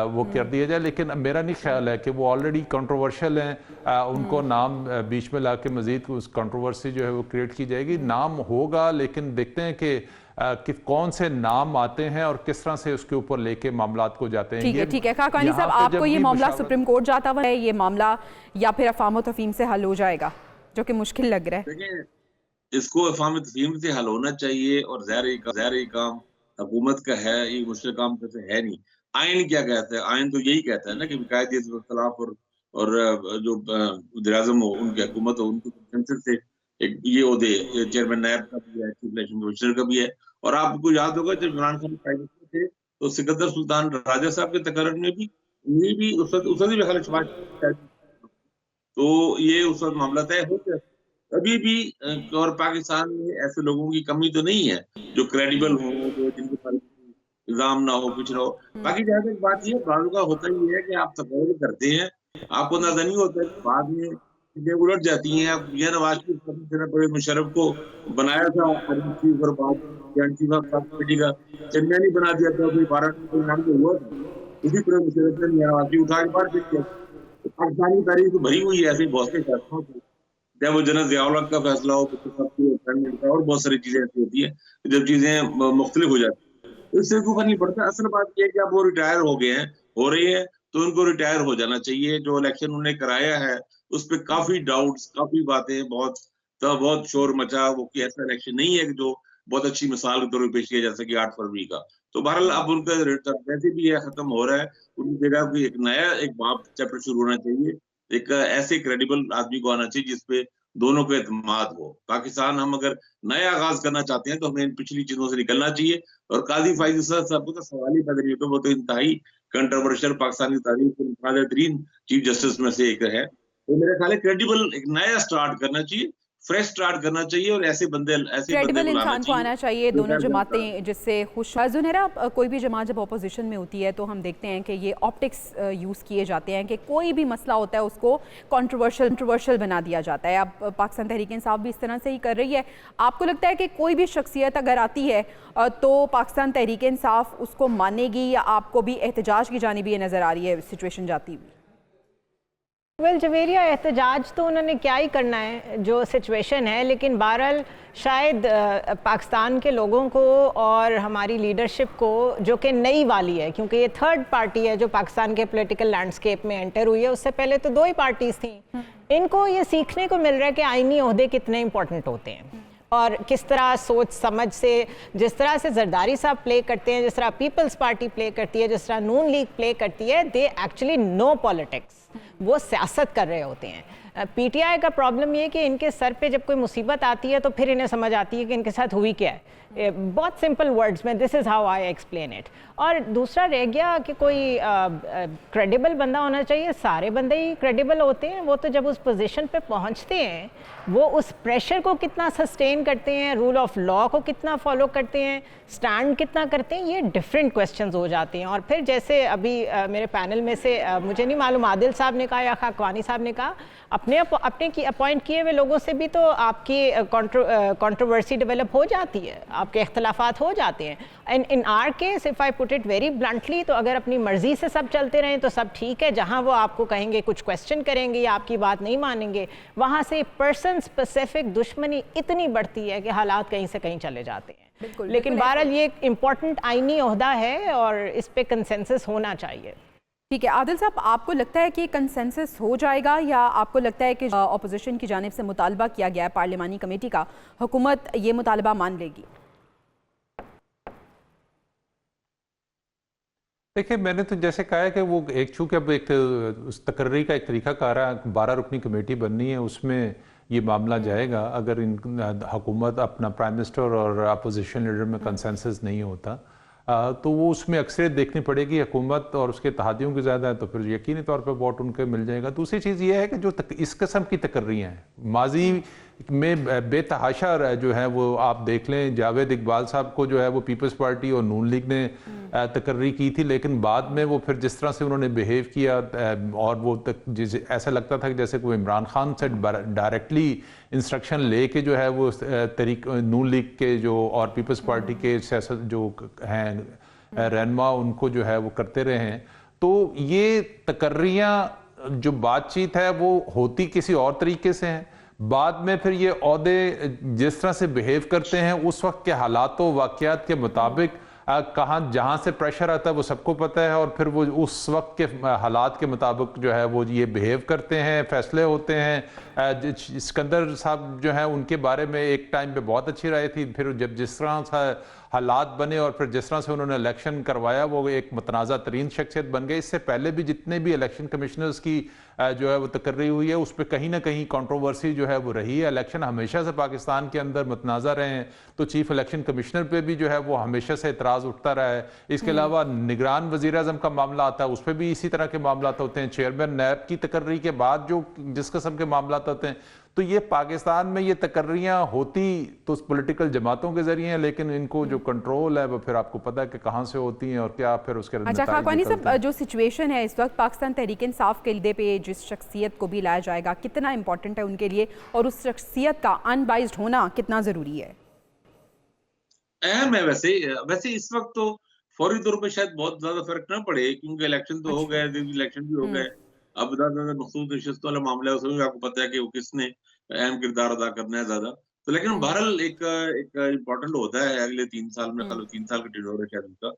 वो कर दिया जाए, लेकिन मेरा नहीं ख्याल है कि वो ऑलरेडी कंट्रोवर्शियल हैं। उनको नाम बीच में ला के मजीद उस कंट्रोवर्सी जो है वो क्रिएट की जाएगी। नाम होगा, लेकिन देखते हैं कि कौन से नाम आते हैं और किस तरह से उसके ऊपर लेके मामलात को जाते हैं। ठीक है खाकानी साहब, आपको ये मामला सुप्रीम कोर्ट जाता हुआ है, ये मामला या फिर अफाम तफहीम से हल हो जाएगा, जो कि मुश्किल लग रहा है? देखिए, इसको अफाम तफहीम से हल होना चाहिए और ज़ाहिर काम हुकूमत का है, ये मुश्किल काम तो है नहीं। आइन क्या कहता है? आइन तो यही कहता है ना कि कायदे इख्तिलाफ और जो वज़ीर-ए-आज़म हो, उनकी हुकूमत हो, उनको कंसेंसस से एक ये ओहदे चेयरमैन नैब का भी है, चीफ इलेक्शन कमिश्नर का भी है। और आपको याद होगा जब इमरान खान प्राइम मिनिस्टर थे तो सिकंदर सुल्तान राजा साहब के तकर्रुर में भी ये भी उस वक्त भी ख्याल शबाज, तो ये उस वक्त मामला तय हो गया। अभी भी और पाकिस्तान में ऐसे लोगों की कमी तो नहीं है जो क्रेडिबल हो, जो जिनके पर इल्जाम ना हो, कुछ ना हो। बाकी जहाँ तक बात ये बाजू का होता ही है कि आप तकर्रुर करते हैं, आपको अंदाजा नहीं होता कि बाद में चीजें उलट जाती हैं। अब मियां नवाज शरीफ मुशर्रफ को बनाया था चीफ और बाद कमेटी का चेयरमैन ही बना दिया था, कोई 12 नाम तो हुआ था, उसी पर मुशर्रफ ने मियां नवाज शरीफ उठा के बाहर फेंक दिया। तो पाकिस्तानी तारीख तो भरी हुई है ऐसे बहुत से फैसलों से, चाहे वो जनरल ज़िया-उल-हक का फैसला हो, और बहुत सारी चीजें ऐसी होती है जब चीजें मुख्तलिफ हो जाती है, इससे कोई फर्क नहीं पड़ता। असल बात यह है कि अब वो रिटायर हो गए हैं, हो रही है, तो उनको रिटायर हो जाना चाहिए। जो इलेक्शन उन्होंने कराया है उस पर काफी डाउट्स, काफी बातें, बहुत शोर मचा। वो कि ऐसा इलेक्शन नहीं है कि जो बहुत अच्छी मिसाल के तौर पर पेश किया जा सके 8 फरवरी का। तो बहरहाल अब उनका वैसे भी है, खत्म हो रहा है, उनकी जगह कोई एक नया एक बाप चैप्टर शुरू होना चाहिए। एक ऐसे क्रेडिबल आदमी को आना चाहिए जिसपे दोनों को एतमाद हो। पाकिस्तान हम अगर नया आगाज करना चाहते हैं तो हमें इन पिछली चीजों से निकलना चाहिए। और काजी फाइज साहब को तो सवाल ही पैदा नहीं होता, वो तो इंतहाई कंट्रोवर्शियल पाकिस्तानी तारीख के मुताबिक चीफ जस्टिस में से एक है। तो मेरा ख्याल है क्रेडिबल एक नया स्टार्ट करना चाहिए, फ्रेश स्टार्ट करना चाहिए, और ऐसे बंदे क्रेडिबल इंसान को आना चाहिए। दोनों जमातें जिससे खुश। जुनैरा, कोई भी जमात जब अपोजिशन में होती है तो हम देखते हैं कि ये ऑप्टिक्स यूज़ किए जाते हैं कि कोई भी मसला होता है उसको कंट्रोवर्शियल बना दिया जाता है। अब पाकिस्तान तहरीक इंसाफ भी इस तरह से ही कर रही है। आपको लगता है कि कोई भी शख्सियत अगर आती है तो पाकिस्तान तहरीक इंसाफ उसको मानेगी, या आपको भी एहतजाज की जानिब ये नज़र आ रही है सिचुएशन जाती हुई? वेल जवेरिया, एहतजाज तो उन्होंने क्या ही करना है जो सिचुएशन है, लेकिन बहरहाल शायद पाकिस्तान के लोगों को और हमारी लीडरशिप को, जो कि नई वाली है क्योंकि ये थर्ड पार्टी है जो पाकिस्तान के पॉलिटिकल लैंडस्केप में एंटर हुई है, उससे पहले तो 2 ही पार्टीज थी, इनको ये सीखने को मिल रहा है कि आईनी ओहदे कितने इंपॉर्टेंट होते हैं और किस तरह सोच समझ से, जिस तरह से जरदारी साहब प्ले करते हैं, जिस तरह पीपल्स पार्टी प्ले करती है, जिस तरह नून लीग प्ले करती है, दे एक्चुअली नो पॉलिटिक्स, वो सियासत कर रहे होते हैं। पीटीआई का प्रॉब्लम ये है कि इनके सर पे जब कोई मुसीबत आती है तो फिर इन्हें समझ आती है कि इनके साथ हुई क्या है। बहुत सिंपल वर्ड्स में this is how I explain it. और दूसरा रह गया कि कोई क्रेडिबल बंदा होना चाहिए। सारे बंदे ही क्रेडिबल होते हैं, वो तो जब उस पोजीशन पे पहुंचते हैं वो उस प्रेशर को कितना सस्टेन करते हैं, रूल ऑफ लॉ को कितना फॉलो करते हैं, स्टैंड कितना करते हैं, ये डिफरेंट क्वेश्चंस हो जाते हैं। और फिर जैसे अभी मेरे पैनल में से मुझे नहीं मालूम आदिल साहब ने कहा या खाकवानी साहब ने कहा, अपने की अपॉइंट किए हुए लोगों से भी तो आपकी कंट्रोवर्सी डेवलप हो जाती है, आपके इख्तलाफात हो जाते हैं। And in are case if I put it very bluntly, तो अगर अपनी मर्जी से सब चलते रहें तो सब ठीक है। जहां वो आपको कहेंगे, कुछ क्वेश्चन करेंगे या आपकी बात नहीं मानेंगे, वहां से पर्सन स्पेसिफिक दुश्मनी इतनी बढ़ती है कि हालात कहीं से कहीं चले जाते हैं। लेकिन बहरहाल ये एक इम्पॉर्टेंट आईनी ओहदा है और इस पे कंसेंसस होना चाहिए। ठीक है आदिल साहब, आपको लगता है कि कंसेंसस हो जाएगा, या आपको लगता है कि अपोजिशन की जानिब से मुतालबा किया गया है पार्लिमानी कमेटी का, हुकूमत ये मुतालबा मान लेगी? देखिए, मैंने तो जैसे कहा है कि वो एक चूँकि अब एक उस तकर्री का एक तरीका कार है, 12 रुकनी कमेटी बननी है, उसमें ये मामला जाएगा। अगर इन हुकूमत अपना प्राइम मिनिस्टर और अपोजिशन लीडर में कंसेंसस नहीं होता तो वो उसमें अक्सरियत देखनी पड़ेगी हुकूमत और उसके इत्तेहादियों की ज़्यादा है, तो फिर यकीनी तौर पर वोट उनके मिल जाएगा। दूसरी चीज़ ये है कि जो इस किस्म की तकर्रियाँ हैं, माजी में बेतहाशा जो है वो आप देख लें, जावेद इकबाल साहब को जो है वो पीपल्स पार्टी और नून लीग ने तकर्री की थी, लेकिन बाद में वो फिर जिस तरह से उन्होंने बिहेव किया और वो ऐसा लगता था कि जैसे कोई इमरान खान से डायरेक्टली इंस्ट्रक्शन लेके जो है वो तरीक नून लीग के जो और पीपल्स पार्टी के सियासत जो हैं रहनुमा उनको जो है वो करते रहे हैं। तो ये तकर्रियाँ जो बातचीत है वो होती किसी और तरीके से हैं, बाद में फिर ये ओहदे जिस तरह से बिहेव करते हैं उस वक्त के हालातों वाक़यात के मुताबिक कहाँ जहाँ से प्रेशर आता है वो सबको पता है, और फिर वो उस वक्त के हालात के मुताबिक जो है वो ये बिहेव करते हैं, फैसले होते हैं। सिकंदर साहब जो है उनके बारे में एक टाइम पे बहुत अच्छी राय थी, फिर जब जिस तरह से हालात बने और फिर जिस तरह से उन्होंने इलेक्शन करवाया वो एक मुतनाज़ा तरीन शख्सियत बन गई। इससे पहले भी जितने भी इलेक्शन कमिश्नर्स की जो है वो तकर्री हुई है, उस पर कहीं ना कहीं कंट्रोवर्सी जो है वो रही है। इलेक्शन हमेशा से पाकिस्तान के अंदर मुतनाज़ा रहे हैं, तो चीफ इलेक्शन कमिश्नर पे भी जो है वो हमेशा से एतराज़ उठता रहा है। इसके अलावा निगरान वज़ीर आज़म का मामला आता है, उस पर भी इसी तरह के मामला होते हैं। चेयरमैन नैब की तकर्री के बाद जो जिस किस्म के मामला होते हैं, तो ये पाकिस्तान में ये तकर्रियाँ होती तो पॉलिटिकल जमातों के जरिए हैं, लेकिन इनको जो कंट्रोल है वो फिर आपको पता है कि कहाँ से होती हैं और क्या फिर उसके अच्छा खाकवानी साहब, जो सिचुएशन है इस वक्त पाकिस्तान तहरीक इंसाफ के लिदे पे जिस शख्सियत को भी लाया जाएगा, कितना इंपॉर्टेंट है उनके लिए और उस शख्सियत का अनबाइज्ड होना कितना ज़रूरी है? अहम है। वैसे इस वक्त तो फौरी तौर पे शायद बहुत ज्यादा फर्क ना पड़े, क्योंकि इलेक्शन तो हो गए, इलेक्शन भी हो गए। अब ज्यादा मखसूस नशस्त वाला मामला है, उसमें भी आपको पता है कि वो किसने अहम किरदार अदा करना है ज्यादा। तो लेकिन बहरहाल एक इम्पोर्टेंट होता है अगले 3 साल में, कल 3 साल का टेन्योर है शायद उनका,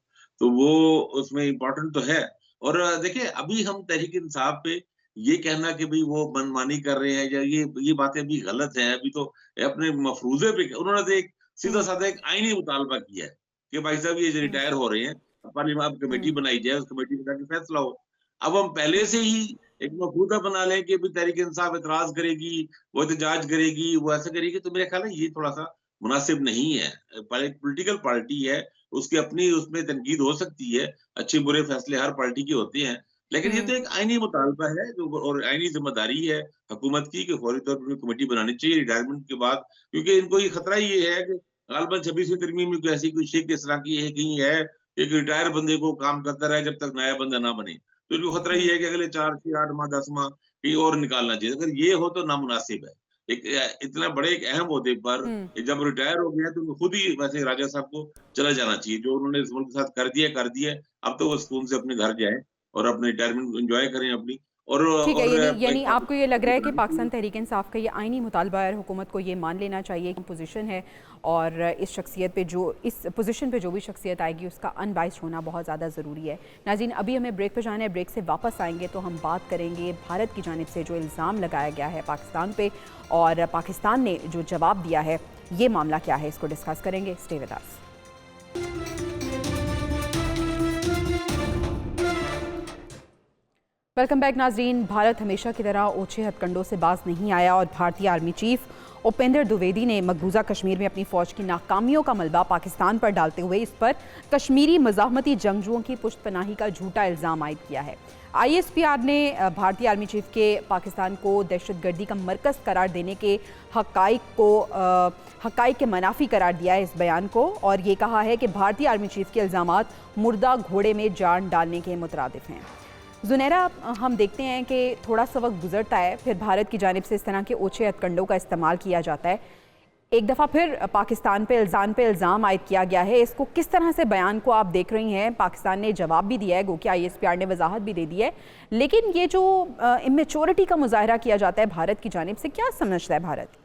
तो वो उसमें इम्पोर्टेंट तो है। और देखिए अभी हम तहरीक इंसाफ पे ये कहना कि भाई वो मनमानी कर रहे हैं या ये बातें अभी गलत हैं। अभी तो अपने मफरूजे पे उन्होंने तो एक सीधा साधा एक आईनी मुतालबा किया है कि भाई साहब ये रिटायर हो रहे हैं, पार्लियामेंट कमेटी बनाई जाए, उस कमेटी में जाके फैसला हो। अब हम पहले से ही एक मफरूजा बना लें कि तहरीक इंसाफ एतराज करेगी, वो एहतजाज करेगी, वो ऐसा करेगी, तो मेरे ख्याल है ये थोड़ा सा मुनासिब नहीं है। एक पॉलिटिकल पार्टी है, उसकी अपनी उसमें तनकीद हो सकती है, अच्छे बुरे फैसले हर पार्टी के होते हैं, लेकिन ये तो एक आईनी मुतालबा है जो और आईनी जिम्मेदारी है हुकूमत की कि फौरी तौर पर कमेटी बनानी चाहिए रिटायरमेंट के बाद, क्योंकि इनको ये खतरा ये है कि गालबन 26वीं तरमीम में कोई ऐसी कोई शेख इस तरह की है कहीं है, एक रिटायर बंदे को काम करता रहे जब तक नया बंदा ना बने, तो इनको खतरा ये है कि अगले 4, 6, 8 माह 10 माह कहीं और निकालना चाहिए। अगर ये हो तो नामुनासिब है। एक इतना बड़े एक अहम ओहदे पर जब रिटायर हो गया तो खुद ही वैसे राजा साहब को चला जाना चाहिए। जो उन्होंने इस मुल्क के साथ कर दिया, अब तो वो सुकून से अपने घर जाए और अपने रिटायरमेंट एंजॉय करें अपनी। ठीक है, यानी आपको ये लग रहा है कि पाकिस्तान तहरीक इंसाफ का ये आईनी मुतालबा है, हुकूमत को ये मान लेना चाहिए पोजीशन है और इस शख्सियत पे जो इस पोजीशन पे जो भी शख्सियत आएगी उसका अनबाइस्ड होना बहुत ज़्यादा ज़रूरी है। नाज़रीन, अभी हमें ब्रेक पे जाना है, ब्रेक से वापस आएंगे तो हम बात करेंगे भारत की जानिब से जो इल्ज़ाम लगाया गया है पाकिस्तान पे और पाकिस्तान ने जो जवाब दिया है, ये मामला क्या है, इसको डिस्कस करेंगे। Stay with us. Welcome back नाजरीन। भारत हमेशा की तरह ओछे हथकंडों से बाज नहीं आया और भारतीय आर्मी चीफ उपेंद्र द्विवेदी ने मकबूजा कश्मीर में अपनी फ़ौज की नाकामियों का मलबा पाकिस्तान पर डालते हुए इस पर कश्मीरी मज़ाहमती जंगजुओं की पुश्तपनाही का झूठा इल्ज़ाम आयद किया है। ISPR ने भारतीय आर्मी चीफ के पाकिस्तान को दहशतगर्दी का मरकज़ करार देने के हक़ाइक़ के मनाफी करार दिया है इस बयान को और ये कहा है कि भारतीय आर्मी चीफ के इल्ज़ामात मुर्दा घोड़े में जान डालने के मुतरादिफ हैं। जुनैरा, हम देखते हैं कि थोड़ा सा वक्त गुजरता है, फिर भारत की जानिब से इस तरह के ओछे हथकंडों का इस्तेमाल किया जाता है, एक दफ़ा फिर पाकिस्तान पे इल्ज़ाम आयद किया गया है। इसको किस तरह से बयान को आप देख रही हैं? पाकिस्तान ने जवाब भी दिया है, गो कि ISPR ने वजाहत भी दे दी है, लेकिन ये जो इमेच्योरिटी का मुजाहरा किया जाता है भारत की जानिब से, क्या समझता है भारत?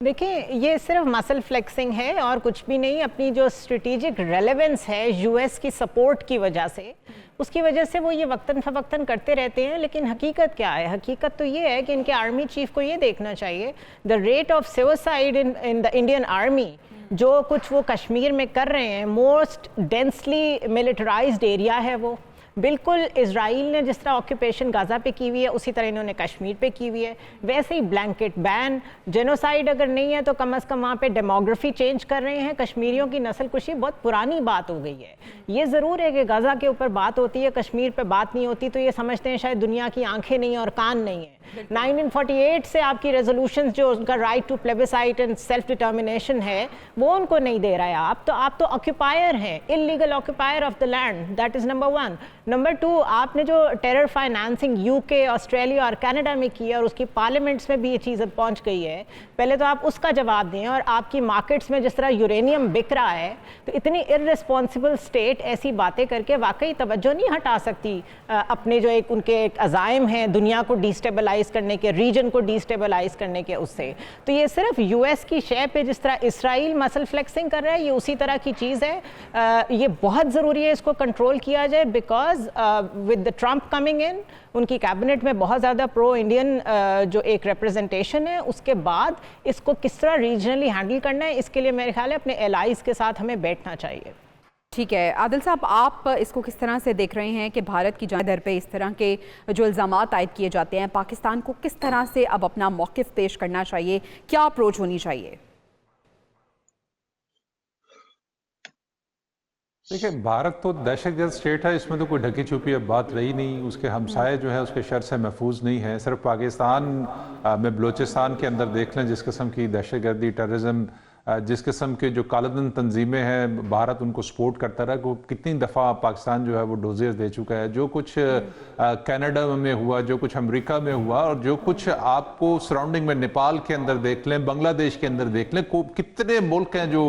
देखिए, ये सिर्फ मसल फ्लेक्सिंग है और कुछ भी नहीं। अपनी जो स्ट्रेटेजिक रेलेवेंस है US की सपोर्ट की वजह से, उसकी वजह से वो ये वक्तन फ़वक्तन करते रहते हैं। लेकिन हकीकत क्या है? हकीकत तो ये है कि इनके आर्मी चीफ को ये देखना चाहिए the rate of suicide in the Indian army, जो कुछ वो कश्मीर में कर रहे हैं, मोस्ट डेंसली मिलिटराइज्ड एरिया है वो। बिल्कुल इजराइल ने जिस तरह ऑक्यूपेशन गाज़ा पे की हुई है उसी तरह इन्होंने कश्मीर पे की हुई है। वैसे ही ब्लैंकेट बैन, जेनोसाइड अगर नहीं है तो कम अज़ कम वहाँ पे डेमोग्राफी चेंज कर रहे हैं। कश्मीरियों की नस्ल कुशी बहुत पुरानी बात हो गई है। ये ज़रूर है कि गाज़ा के ऊपर बात होती है, कश्मीर पे बात नहीं होती, तो ये समझते हैं शायद दुनिया की आंखें नहीं और कान नहीं है। 1948 से आपकी रेजोल्यूशन जो उनका right to plebiscite and self determination है वो उनको नहीं दे रहा है। आप तो ऑक्यूपायर हैं, illegal occupier of the land, that is number 1। Number 2, आपने जो टेरर फाइनेंसिंग UK, ऑस्ट्रेलिया और कनाडा में की है और उसकी पार्लियामेंट्स में भी ये चीज़ पहुंच गई है, पहले तो आप उसका जवाब दें। और आपकी मार्केट्स में जिस तरह यूरेनियम बिक रहा है, तो इतनी इर्रेस्पॉन्सिबल स्टेट ऐसी बातें करके वाकई तवज्जो नहीं हटा सकती अपने जो एक उनके एक अज़ाइम हैं दुनिया को डिस्टेबलाइज करने के, रीजन को डिस्टेबलाइज करने के उससे। तो ये सिर्फ US की शय पे जिस तरह इसराइल मसल फ्लेक्सिंग कर रहा है, ये उसी तरह की चीज़ है। ये बहुत ज़रूरी है इसको कंट्रोल किया जाए, because with the Trump coming in, उनकी कैबिनेट में बहुत ज़्यादा प्रो इंडियन जो एक रिप्रेजेंटेशन है, उसके बाद इसको किस तरह रीजनली हैंडल करना है, इसके लिए मेरे ख्याल है अपने एलाइज के साथ हमें बैठना चाहिए। ठीक है आदिल साहब, आप इसको किस तरह से देख रहे हैं कि भारत की जानिब पे इस तरह के जो इल्ज़ामात आयद किए जाते हैं, पाकिस्तान को किस तरह से अब अपना मौक़िफ़ पेश करना चाहिए, क्या अप्रोच होनी चाहिए? देखिए, भारत तो दहशतगर्द स्टेट है, इसमें तो कोई ढकी छुपी अब बात रही नहीं। उसके हमसाए जो है उसके शर से महफूज नहीं है। सिर्फ पाकिस्तान में बलूचिस्तान के अंदर देख लें जिस किस्म की दहशतगर्दी, टेररिज्म, जिस किस्म के जो कालाधन तंजीमें हैं, भारत उनको सपोर्ट करता रहा। को कितनी दफ़ा पाकिस्तान जो है वो डोजेस दे चुका है। जो कुछ कनाडा में हुआ, जो कुछ अमेरिका में हुआ, और जो कुछ आपको सराउंडिंग में नेपाल के अंदर देख लें, बांग्लादेश के अंदर देख लें, कितने मुल्क हैं जो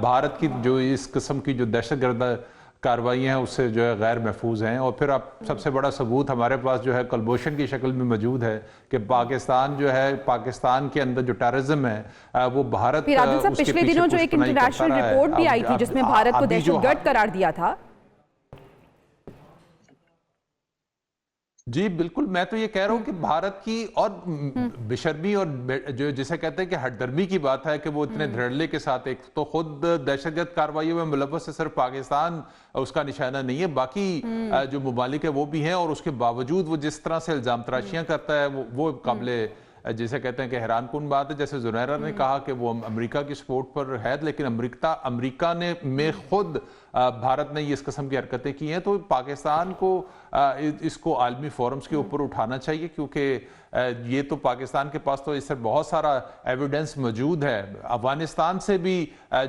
भारत की जो इस किस्म की जो दहशतगर्द कार्रवाइयाँ हैं उससे जो है गैर महफूज हैं। और फिर आप सबसे बड़ा सबूत हमारे पास जो है कलभूषण की शक्ल में मौजूद है कि पाकिस्तान जो है, पाकिस्तान के अंदर जो टेररिज्म है वो भारत पिछले दिनों जो एक इंटरनेशनल रिपोर्ट भी आई थी जिसमें भारत को दहशतगर्द करार दिया था। जी बिल्कुल, मैं तो ये कह रहा हूं कि भारत की और बेशर्मी और जो जिसे कहते हैं कि हटदर्मी की बात है कि वो इतने धड़ल्ले के साथ, एक तो खुद दहशतगर्द कार्रवाइयों में मुलव्वस है, सिर्फ पाकिस्तान उसका निशाना नहीं है, बाकी जो ममालिक है वो भी हैं, और उसके बावजूद वो जिस तरह से इल्जाम तराशियां करता है वो काबिले जिसे कहते हैं कि हैरान कुन बात है। जैसे जुनैरा ने कहा कि वो अमेरिका की सपोर्ट पर है, लेकिन अमेरिका ने में खुद भारत ने इस किस्म की हरकतें की हैं। तो पाकिस्तान को इसको आलमी फोरम्स के ऊपर उठाना चाहिए, क्योंकि ये तो पाकिस्तान के पास तो इससे बहुत सारा एविडेंस मौजूद है। अफगानिस्तान से भी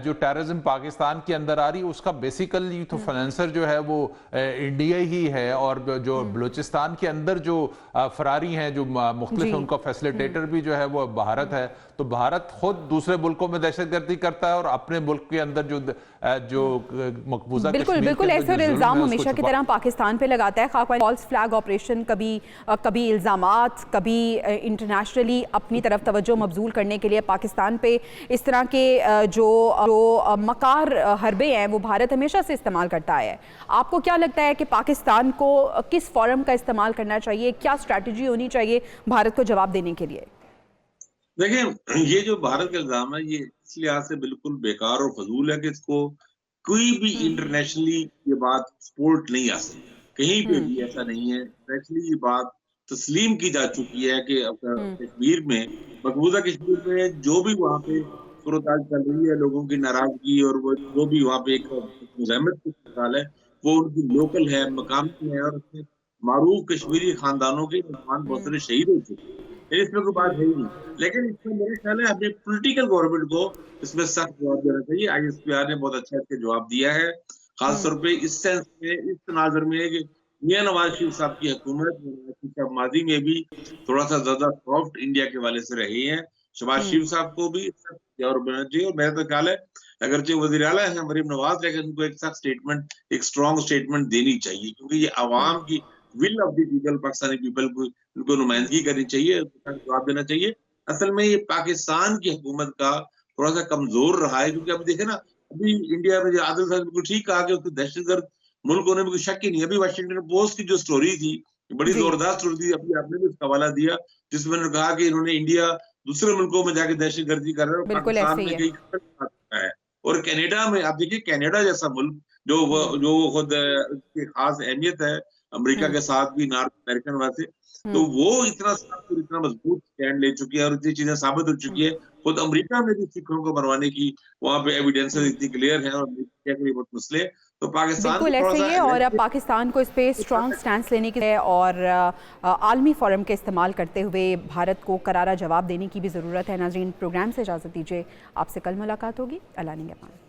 जो टेररिज्म पाकिस्तान के अंदर आ रही है उसका बेसिकली तो फाइनेंसर जो है वो इंडिया ही है, और जो बलूचिस्तान के अंदर जो फरारी हैं, जो मुख्तलिफ उनका फैसिलिटेटर भी जो है वो भारत है। तो भारत खुद दूसरे मुल्कों में दहशतगर्दी करता है और अपने मुल्क के अंदर जो मकबूजा बिल्कुल ऐसे इल्जाम हमेशा की तरह पाकिस्तान पे लगाता है। फॉल्स फ्लैग ऑपरेशन, कभी इल्जामात, कभी इंटरनेशनली अपनी तरफ तवज्जो मबजूल करने के लिए पाकिस्तान पे इस तरह के जो मकार हरबे हैं वो भारत हमेशा से इस्तेमाल करता है। आपको क्या लगता है कि पाकिस्तान को किस फॉरम का इस्तेमाल करना चाहिए, क्या स्ट्रैटेजी होनी चाहिए भारत को जवाब देने के लिए? देखिए, ये जो भारत का इल्जाम है ये इस लिहाज से बिल्कुल बेकार और फजूल है कि इसको कोई भी इंटरनेशनली ये बात सपोर्ट नहीं आ सकती, कहीं पे भी ऐसा नहीं है। इंटरनेशनली ये बात तस्लीम की जा चुकी है कि कश्मीर में, मकबूजा कश्मीर में जो भी वहाँ पे सूरत-हाल चल रही है, लोगों की नाराजगी और वो जो भी वहाँ पे एक मुज़ाहमत की सूरत-हाल है, वो उनकी लोकल है, मकामी है, और उसमें मारूफ कश्मीरी खानदानों के मेहमान बहुत सारे शहीद हो चुके हैं। इसमें कोई बात है ही नहीं, लेकिन इसमें मेरे ख्याल है अपनी पॉलिटिकल गवर्नमेंट को इसमें सख्त जवाब देना चाहिए। ISPR ने बहुत अच्छा इसका जवाब दिया है, खासतौर पे इस सेंस में, इस तनाजुर में कि मियां नवाज शरीफ साहब की हुकूमत माजी में भी थोड़ा सा ज्यादा सॉफ्ट इंडिया के वाले से रहे हैं। शहबाज शरीफ साहब को भी और बनना चाहिए, और मेरा तो ख्याल है अगरचे वज़ीर आला है मरीम नवाज, लेकिन उनको एक सख्त स्टेटमेंट, एक स्ट्रॉन्ग स्टेटमेंट देनी चाहिए, क्योंकि ये आवाम की will of the people, Pakistani people को उनको नुमाइंदगी करनी चाहिए, जवाब देना चाहिए। असल में ये पाकिस्तान की हुकूमत का थोड़ा सा कमजोर रहा है, क्योंकि अभी देखे ना, अभी इंडिया में आदिल साहब बिल्कुल ठीक कहा कि उसको दहशतगर्द मुल्क होने में कोई शक ही नहीं। अभी वाशिंगटन पोस्ट की जो स्टोरी थी, बड़ी जोरदार स्टोरी थी, अभी आपने भी उसका हवाला दिया, जिसमें उन्होंने कहा कि इन्होंने इंडिया दूसरे मुल्कों में जाके दहशतगर्दी कर रहा है, पाकिस्तान में कई है। और कनाडा में आप देखिए, कनाडा जैसा मुल्क जो खुद खास अहमियत है अमेरिका के साथ भी, नॉर्थ अमेरिकन वाले, तो वो इतना साफ और इतना मजबूत स्टैंड ले चुकी है और इतनी चीजें साबित हो चुकी है। खुद अमेरिका में भी सिखों को मरवाने की वहाँ पे एविडेंसेस इतनी क्लियर है, और अमेरिका के बहुत मसले, तो पाकिस्तान बिल्कुल ऐसे ही है। और अब पाकिस्तान को इस पे स्ट्रॉन्ग स्टैंड लेने के लिए और आलमी फोरम के इस्तेमाल करते हुए भारत को करारा जवाब देने की भी ज़रूरत है। नाज़रीन, प्रोग्राम से इजाज़त दीजिए, आपसे कल मुलाकात होगी। अल्लाह निगहबान।